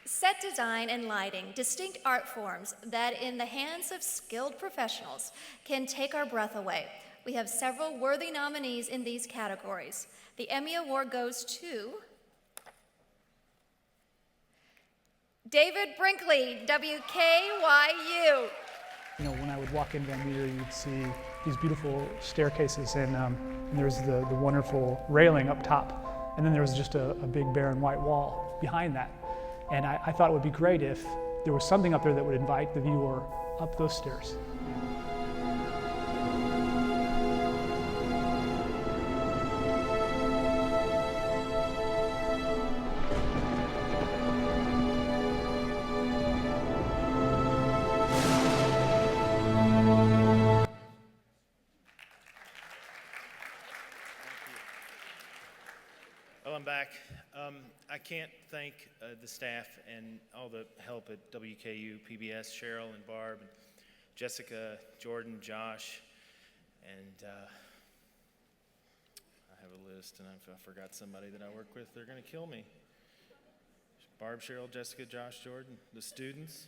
Set design and lighting, distinct art forms that in the hands of skilled professionals can take our breath away. We have several worthy nominees in these categories. The Emmy Award goes to David Brinkley, WKYU. You know, when I would walk in Van Meter, you'd see these beautiful staircases, and there was the wonderful railing up top, and then there was just a big barren white wall behind that. And I thought it would be great if there was something up there that would invite the viewer up those stairs. Well, I'm back. I can't thank the staff and all the help at WKU, PBS, Cheryl and Barb, and Jessica, Jordan, Josh, and I have a list, and if I forgot somebody that I work with, they're going to kill me. Barb, Cheryl, Jessica, Josh, Jordan, the students,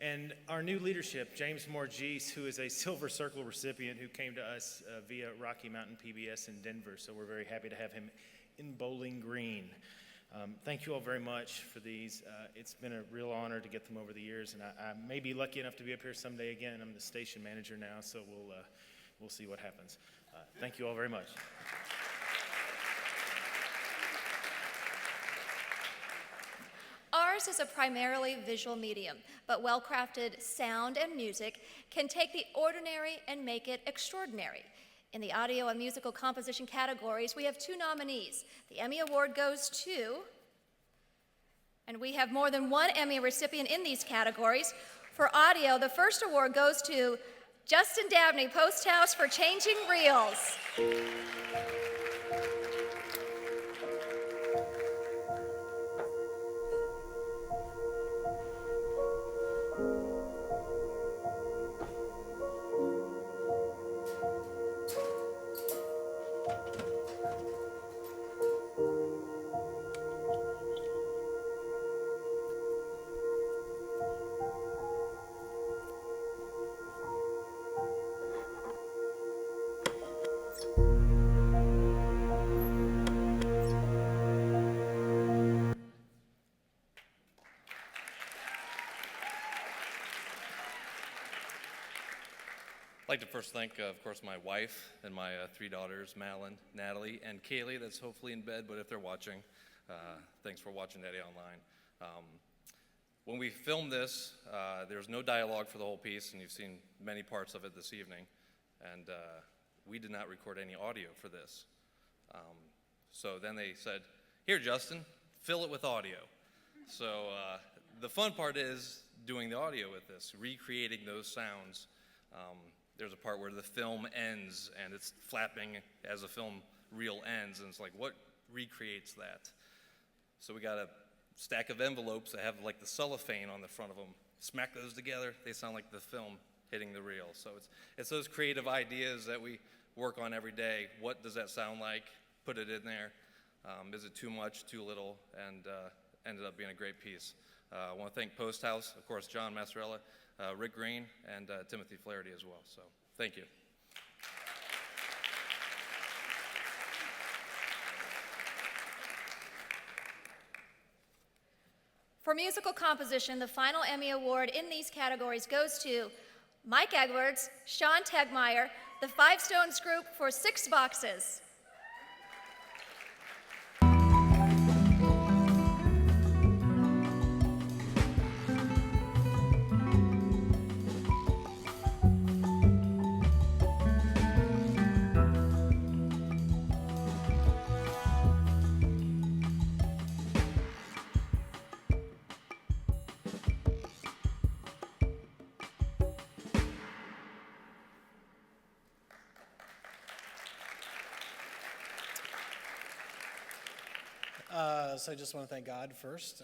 and our new leadership, James Morgees, who is a Silver Circle recipient who came to us via Rocky Mountain PBS in Denver, so we're very happy to have him in Bowling Green. Thank you all very much for these. It's been a real honor to get them over the years, and I may be lucky enough to be up here someday again. I'm the station manager now, so we'll see what happens. Thank you all very much. Ours is a primarily visual medium, but well-crafted sound and music can take the ordinary and make it extraordinary. In the audio and musical composition categories, we have two nominees. The Emmy Award goes to, and we have more than one Emmy recipient in these categories. For audio, the first award goes to Justin Dabney, Post House for Changing Reels. I'd like to first thank, of course, my wife and my three daughters, Malin, Natalie, and Kaylee, that's hopefully in bed, but if they're watching, thanks for watching Daddy Online. When we filmed this, there was no dialogue for the whole piece, and you've seen many parts of it this evening, and we did not record any audio for this. So then they said, here, Justin, fill it with audio. So the fun part is doing the audio with this, recreating those sounds. There's a part where the film ends and it's flapping as a film reel ends, and it's like, what recreates that? So we got a stack of envelopes that have like the cellophane on the front of them. Smack those together, they sound like the film hitting the reel. So it's those creative ideas that we work on every day. What does that sound like? Put it in there. Is it too much, too little? And ended up being a great piece. I want to thank Post House, of course, John Massarella, Rick Green, and Timothy Flaherty as well. So thank you. For musical composition, the final Emmy Award in these categories goes to Mike Edwards, Sean Tegmeyer, the Five Stones Group for 6 Boxes. So I just want to thank God first.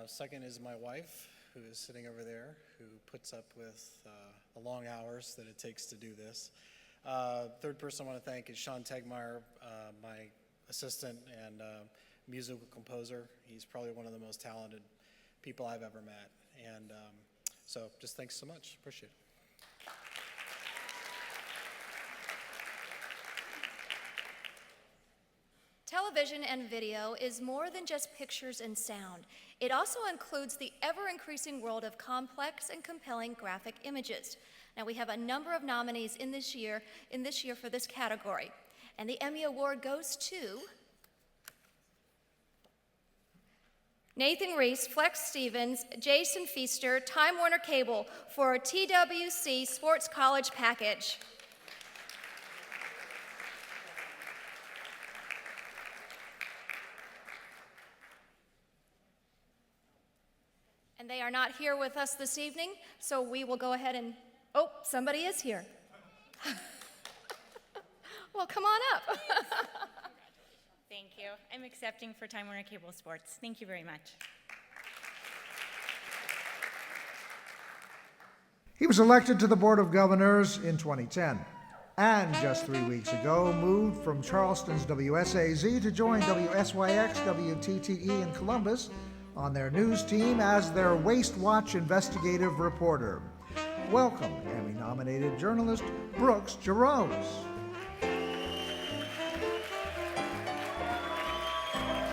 Second is my wife, who is sitting over there, who puts up with the long hours that it takes to do this. Third person I want to thank is Sean Tegmeyer, my assistant and musical composer. He's probably one of the most talented people I've ever met. And so just thanks so much. Appreciate it. Television and video is more than just pictures and sound. It also includes the ever-increasing world of complex and compelling graphic images. Now, we have a number of nominees in this year for this category. And the Emmy Award goes to Nathan Reese, Flex Stevens, Jason Feaster, Time Warner Cable for TWC Sports College Package. And they are not here with us this evening, so we will go ahead and, oh, somebody is here. Well, come on up. Thank you. I'm accepting for Time Warner Cable Sports. Thank you very much. He was elected to the Board of Governors in 2010, and just 3 weeks ago moved from Charleston's WSAZ to join WSYX WTTE in Columbus on their news team as their Waste Watch investigative reporter. Welcome, Emmy-nominated journalist Brooks Jerome.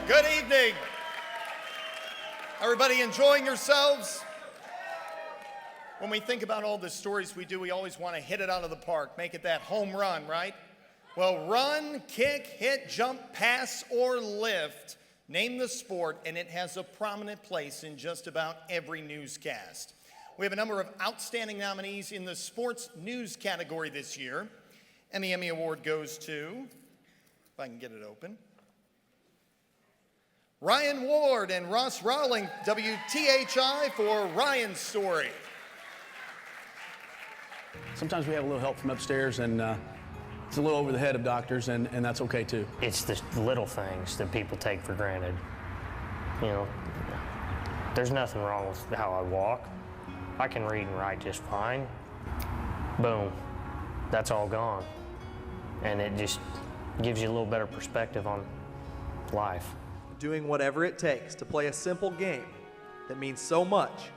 Good evening. Everybody enjoying yourselves? When we think about all the stories we do, we always want to hit it out of the park, make it that home run, right? Well, run, kick, hit, jump, pass, or lift. Name the sport, and it has a prominent place in just about every newscast. We have a number of outstanding nominees in the sports news category this year, and the Emmy Award goes to, if I can get it open, Ryan Ward and Ross Rowling, WTHI, for Ryan's Story. Sometimes we have a little help from upstairs, and it's a little over the head of doctors, and that's okay too. It's the little things that people take for granted. You know, there's nothing wrong with how I walk. I can read and write just fine. Boom, that's all gone. And it just gives you a little better perspective on life. Doing whatever it takes to play a simple game that means so much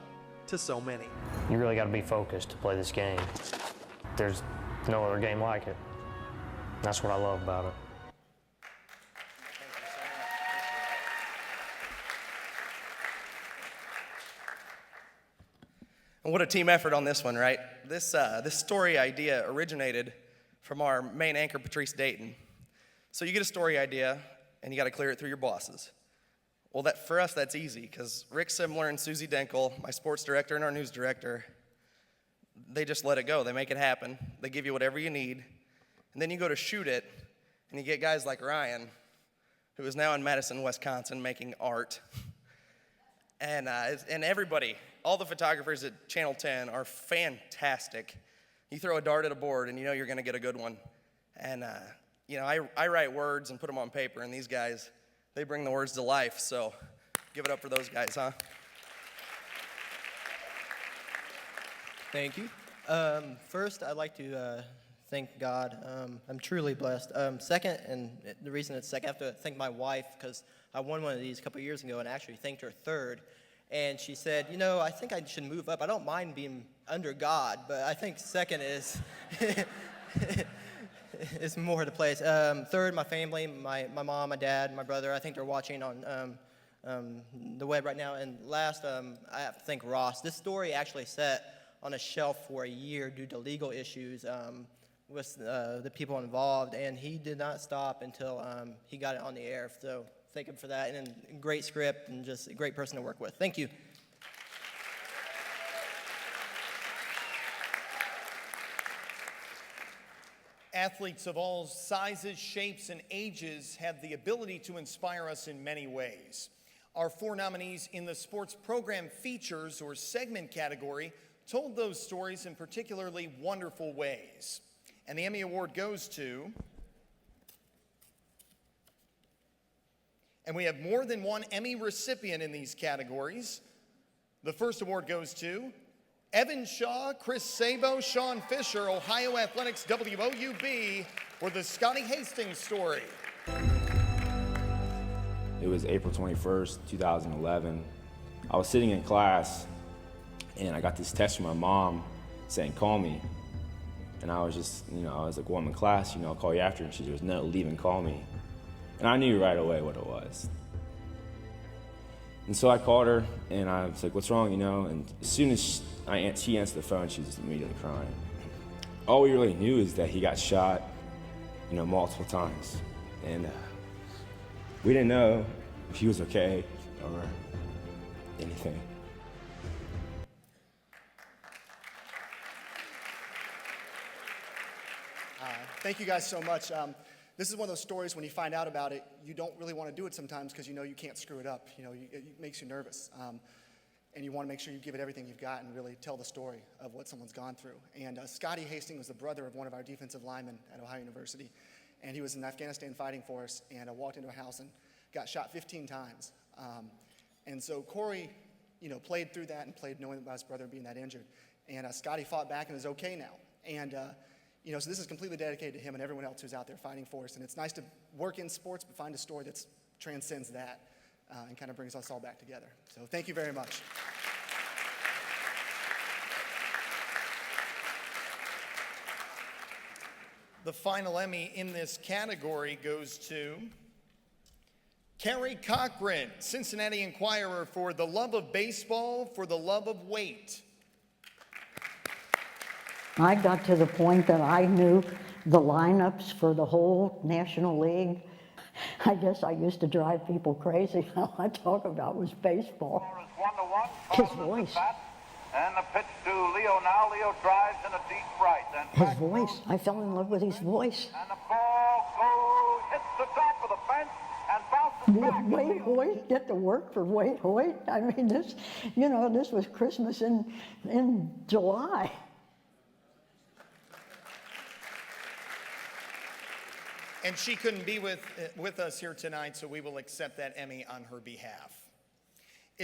to so many. You really got to be focused to play this game. There's no other game like it. That's what I love about it. And what a team effort on this one, right? This story idea originated from our main anchor, Patrice Dayton. So you get a story idea, and you got to clear it through your bosses. Well, for us, that's easy, because Rick Simler and Susie Denkel, my sports director and our news director, they just let it go. They make it happen. They give you whatever you need. And then you go to shoot it, and you get guys like Ryan, who is now in Madison, Wisconsin, making art. And everybody, all the photographers at Channel 10 are fantastic. You throw a dart at a board, and you know you're going to get a good one. And, I write words and put them on paper, and these guys, they bring the words to life. So give it up for those guys, huh? Thank you. First, I'd like to thank God. I'm truly blessed. Second, and the reason it's second, I have to thank my wife, because I won one of these a couple years ago and actually thanked her third. And she said, I think I should move up. I don't mind being under God, but I think second is is more the place. Third, my family, my mom, my dad, my brother. I think they're watching on the web right now. And last, I have to thank Ross. This story actually sat on a shelf for a year due to legal issues with the people involved, and he did not stop until he got it on the air. So thank him for that, and a great script, and just a great person to work with. Thank you. Athletes of all sizes, shapes, and ages have the ability to inspire us in many ways. Our four nominees in the sports program features or segment category told those stories in particularly wonderful ways. And the Emmy Award goes to, and we have more than one Emmy recipient in these categories. The first award goes to Evan Shaw, Chris Sabo, Sean Fisher, Ohio Athletics WOUB, for the Scotty Hastings story. It was April 21st, 2011. I was sitting in class and I got this text from my mom saying, call me. And I was just, I was like, well, I'm in class, I'll call you after. And she goes, no, leave and call me. And I knew right away what it was. And so I called her and I was like, what's wrong, And as soon as she answered the phone, she was just immediately crying. All we really knew is that he got shot, multiple times. And we didn't know if he was okay or anything. Thank you guys so much. This is one of those stories when you find out about it, you don't really want to do it sometimes because you know you can't screw it up. It makes you nervous. And you want to make sure you give it everything you've got and really tell the story of what someone's gone through. And Scotty Hastings was the brother of one of our defensive linemen at Ohio University. And he was in Afghanistan fighting for us and walked into a house and got shot 15 times. And so Corey, played through that and played knowing about his brother being that injured. And Scotty fought back and is okay now. And so this is completely dedicated to him and everyone else who's out there fighting for us. And it's nice to work in sports but find a story that transcends that and kind of brings us all back together. So thank you very much. The final Emmy in this category goes to Carrie Cochran, Cincinnati Enquirer, for The Love of Baseball, for The Love of Weight. I got to the point that I knew the lineups for the whole National League. I guess I used to drive people crazy. All I talk about was baseball. His voice. And the pitch to Leo now. Leo drives in a deep right. His voice. I fell in love with his voice. And the ball goes, hits the top of the fence and bounces back. Wait, Hoyt, get to work for Wait, Hoyt. I mean, this was Christmas in July. And she couldn't be with us here tonight, so we will accept that Emmy on her behalf.